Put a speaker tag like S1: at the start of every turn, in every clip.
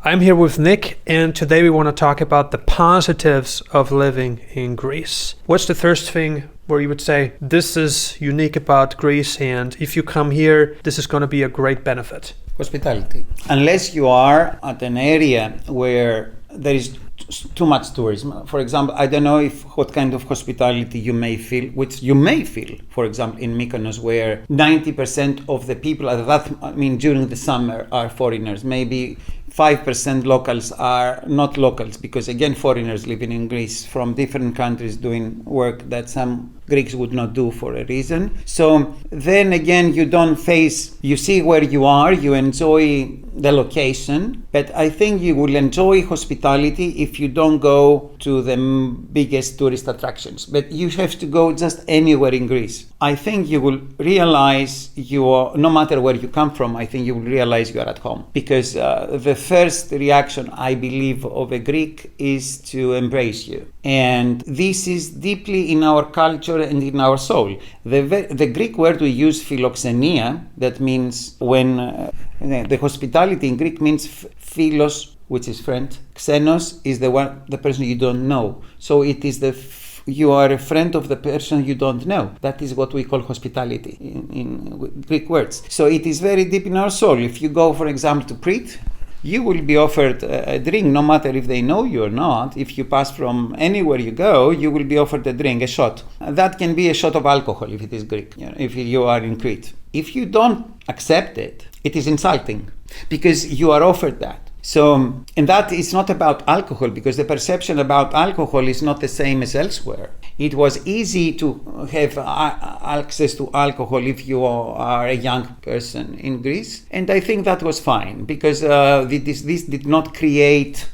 S1: I'm here with Nick, and today we want to talk about the positives of living in Greece. What's the first thing where you would say, this is unique about Greece, and if you come here, this is going to be a great benefit?
S2: Hospitality. Unless you are at an area where there is too much tourism. For example, I don't know what kind of hospitality you may feel, which you may feel, for example, in Mykonos, where 90% of the people during the summer are foreigners. Maybe 5% locals are not locals, because again, foreigners living in Greece from different countries doing work that some Greeks would not do for a reason. So then again, you see where you are, you enjoy the location, but I think you will enjoy hospitality if you don't go to the biggest tourist attractions. But you have to go just anywhere in Greece. I think you will realize no matter where you come from, I think you will realize you are at home. Because the first reaction, I believe, of a Greek is to embrace you. And this is deeply in our culture and in our soul. The Greek word we use, philoxenia, that means when the hospitality in Greek means philos, which is friend. Xenos is the person you don't know. So it is you are a friend of the person you don't know. That is what we call hospitality in Greek words. So it is very deep in our soul. If you go, for example, to Crete, you will be offered a drink, no matter if they know you or not. If you pass from anywhere you go, you will be offered a drink, a shot. That can be a shot of alcohol if it is Greek, if you are in Crete. If you don't accept it, it is insulting because you are offered that. So, and that is not about alcohol, because the perception about alcohol is not the same as elsewhere. It was easy to have access to alcohol if you are a young person in Greece. And I think that was fine, because this did not create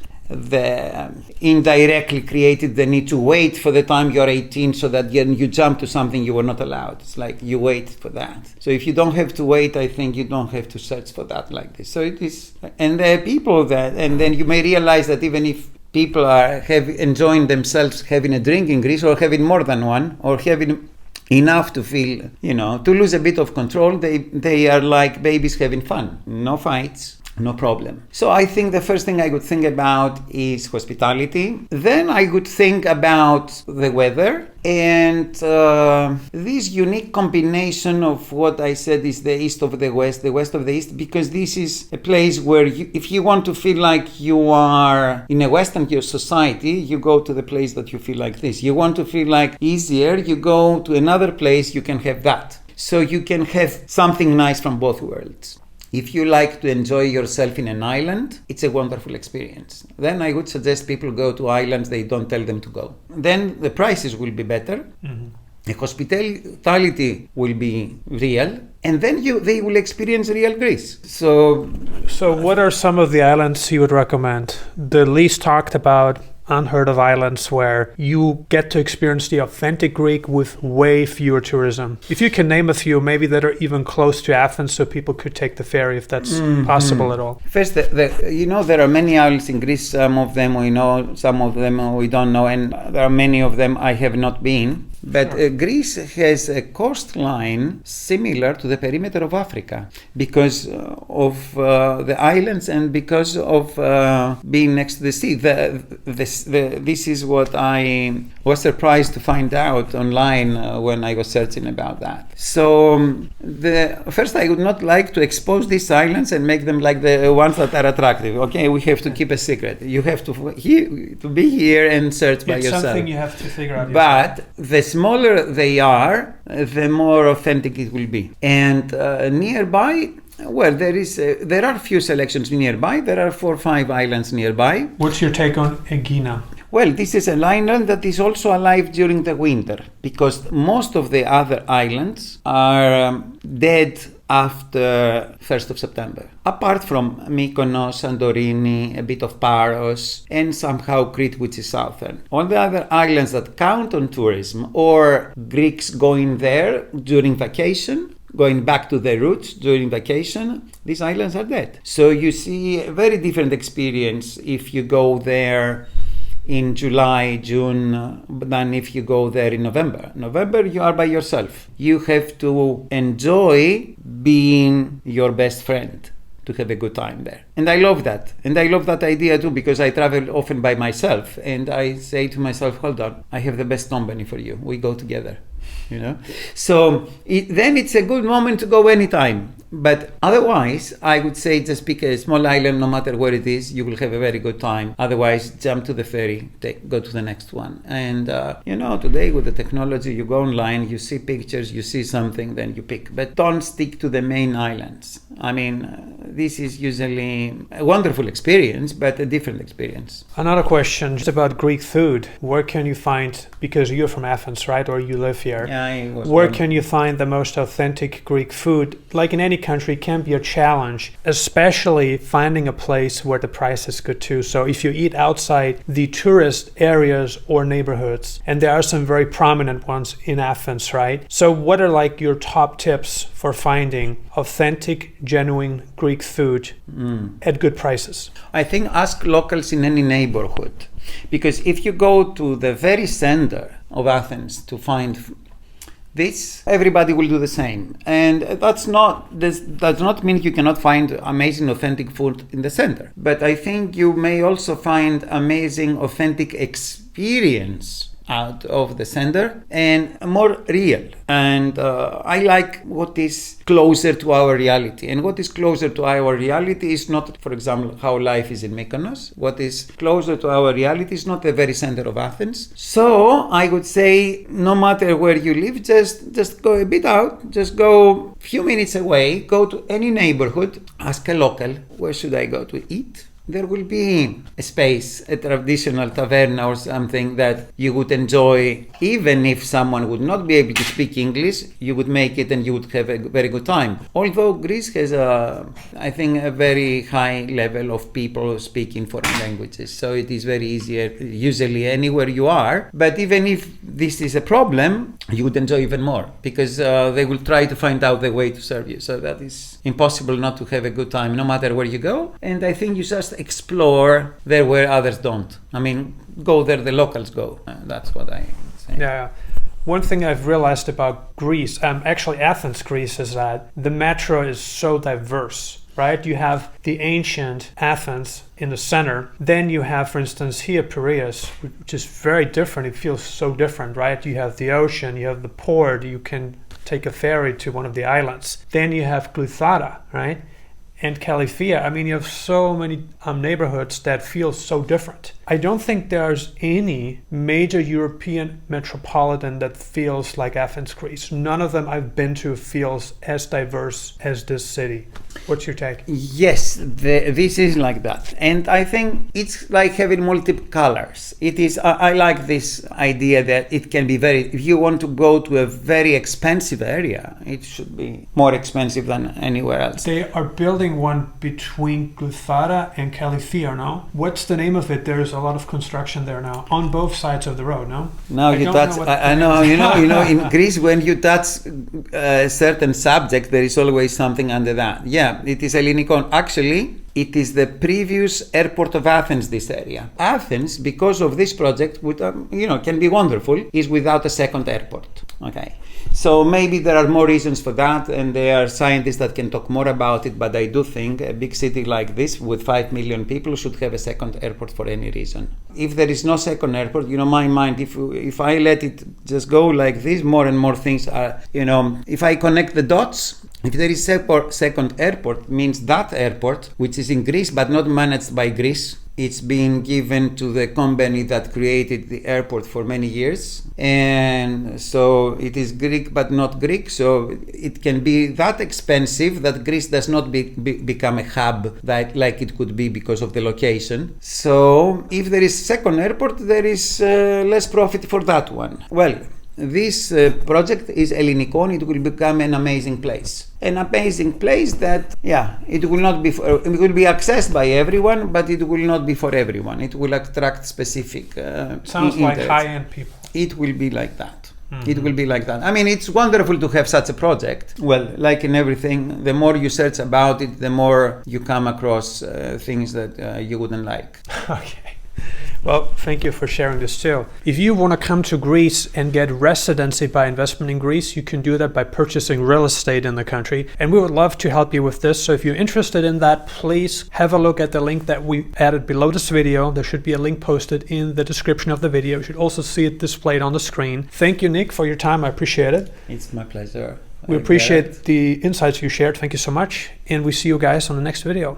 S2: indirectly created the need to wait for the time you're 18 so that you jump to something you were not allowed. It's like you wait for that. So if you don't have to wait, I think you don't have to search for that like this. So it is, and there are people and then you may realize that even if people are enjoying themselves having a drink in Greece, or having more than one, or having enough to feel, to lose a bit of control, they are like babies having fun. No fights. No problem. So I think the first thing I would think about is hospitality. Then I would think about the weather and this unique combination of what I said is the east of the west of the east, because this is a place where if you want to feel like you are in a Western society, you go to the place that you feel like this. You want to feel like easier, you go to another place, you can have that. So you can have something nice from both worlds. If you like to enjoy yourself in an island, it's a wonderful experience. Then I would suggest people go to islands they don't tell them to go. Then the prices will be better. Mm-hmm. The hospitality will be real. And then they will experience real Greece. So
S1: what are some of the islands you would recommend? The least talked about, unheard of islands where you get to experience the authentic Greek with way fewer tourism. If you can name a few, maybe that are even close to Athens, so people could take the ferry if that's possible at all.
S2: First, there are many islands in Greece. Some of them we know, some of them we don't know, and there are many of them I have not been. But Greece has a coastline similar to the perimeter of Africa because of the islands and because of being next to the sea. This is what I was surprised to find out online when I was searching about that. So first I would not like to expose these islands and make them like the ones that are attractive. Okay, we have to keep a secret. You have to be here and search by yourself.
S1: It's something you have to figure out yourself.
S2: But the smaller they are, the more authentic it will be. And nearby, well, there are few selections nearby. There are 4 or 5 islands nearby.
S1: What's your take on Aegina?
S2: Well, this is an island that is also alive during the winter, because most of the other islands are dead after 1st of September. Apart from Mykonos, Santorini, a bit of Paros, and somehow Crete, which is southern. All the other islands that count on tourism, or Greeks going there during vacation, going back to their roots during vacation, these islands are dead. So you see a very different experience if you go there in July, June, than if you go there in November. November, you are by yourself. You have to enjoy being your best friend. to have a good time there. And I love that. And I love that idea too, because I travel often by myself and I say to myself, hold on, I have the best company for you. We go together, you know? So then it's a good moment to go anytime. But otherwise, I would say just pick a small island, no matter where it is, you will have a very good time. Otherwise, jump to the ferry, go to the next one. And, today with the technology, you go online, you see pictures, you see something, then you pick. But don't stick to the main islands. I mean, this is usually a wonderful experience, but a different experience.
S1: Another question just about Greek food. Where can you find, because you're from Athens, right? Or you live here.
S2: Yeah,
S1: where can you find the most authentic Greek food? Like in any country, can be a challenge, especially finding a place where the price is good too. So if you eat outside the tourist areas or neighborhoods, and there are some very prominent ones in Athens, right? So what are like your top tips for finding authentic, genuine Greek food at good prices?
S2: I think ask locals in any neighborhood, because if you go to the very center of Athens to find this, everybody will do the same. And this does not mean you cannot find amazing, authentic food in the center. But I think you may also find amazing, authentic experience out of the center and more real. And I like what is closer to our reality. And what is closer to our reality is not, for example, how life is in Mykonos. What is closer to our reality is not the very center of Athens. So I would say, no matter where you live, just go a bit out, just go a few minutes away, go to any neighborhood, ask a local, where should I go to eat? There will be a space, a traditional taverna or something that you would enjoy. Even if someone would not be able to speak English, you would make it and you would have a very good time. Although Greece has, I think, a very high level of people speaking foreign languages. So it is very easier, usually anywhere you are. But even if this is a problem, you would enjoy even more because they will try to find out the way to serve you. So that is impossible not to have a good time, no matter where you go. And I think you just explore there where others don't. I mean, go there the locals go. That's what I say.
S1: Yeah. One thing I've realized about Greece, actually Athens, Greece, is that the metro is so diverse, right? You have the ancient Athens in the center. Then you have, for instance, here Piraeus, which is very different. It feels so different, right? You have the ocean, you have the port, you can take a ferry to one of the islands. Then you have Glythara, right? And Califia. I mean, you have so many neighborhoods that feel so different. I don't think there's any major European metropolitan that feels like Athens, Greece. None of them I've been to feels as diverse as this city. What's your take?
S2: Yes, this is like that. And I think it's like having multiple colors. It is. I like this idea that it can be if you want to go to a very expensive area, it should be more expensive than anywhere else.
S1: They are building one between Glythara and Califia now. What's the name of it? There's a lot of construction there now on both sides of the road. No.
S2: Now you touch. I know. You know. In Greece, when you touch a certain subject, there is always something under that. Yeah, it is Ellinikon. Actually, it is the previous airport of Athens, this area. Athens, because of this project, can be wonderful, is without a second airport. Okay. So maybe there are more reasons for that, and there are scientists that can talk more about it, but I do think a big city like this with 5 million people should have a second airport for any reason. If there is no second airport, my mind, if I let it just go like this, more and more things are, if I connect the dots, if there is second airport, means that airport, which is in Greece but not managed by Greece, it's been given to the company that created the airport for many years. And so it is Greek but not Greek. So it can be that expensive that Greece does not become a hub like it could be because of the location. So if there is second airport, there is less profit for that one. Well, this project is Ellinikon. It will become an amazing place. An amazing place that, it will not be. It will be accessed by everyone, but it will not be for everyone. It will attract specific.
S1: Sounds like high-end people.
S2: It will be like that. Mm-hmm. It will be like that. I mean, it's wonderful to have such a project. Well, like in everything, the more you search about it, the more you come across things that you wouldn't like.
S1: Okay. Well, thank you for sharing this too. If you want to come to Greece and get residency by investment in Greece, you can do that by purchasing real estate in the country. And we would love to help you with this. So if you're interested in that, please have a look at the link that we added below this video. There should be a link posted in the description of the video. You should also see it displayed on the screen. Thank you, Nick, for your time. I appreciate it.
S2: It's my pleasure.
S1: We appreciate the insights you shared. Thank you so much. And we see you guys on the next video.